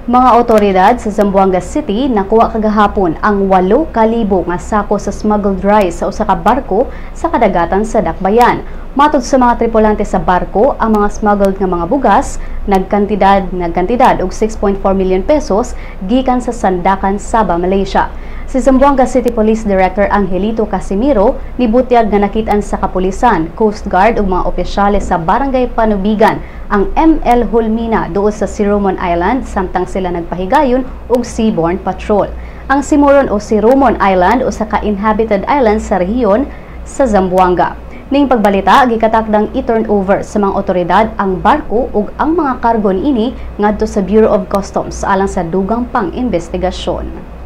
Mga otoridad sa Zamboanga City nakuha kagahapon ang 8,000 nga sako sa smuggled rice sa usa ka barko sa kadagatan sa Dakbayan. Matod sa mga tripulante sa barko, ang mga smuggled nga mga bugas nagkantidad og 6.4 million pesos gikan sa Sandakan, Sabah, Malaysia. Si Zamboanga City Police Director Angelito Casimiro nibutyag nga nakitaan sa kapulisan, Coast Guard ug mga opisyales sa Barangay Panubigan ang ML Hulmina duol sa Siromon Island samtang sila nagpahigayon og seaborne patrol. Ang Simoron o Siromon Island usa ka inhabited island sa rehiyon sa Zamboanga. Ning pagbalita gikatakdang i-turn over sa mga otoridad ang barko ug ang mga kargo niini ngadto sa Bureau of Customs alang sa dugang pang-investigasyon.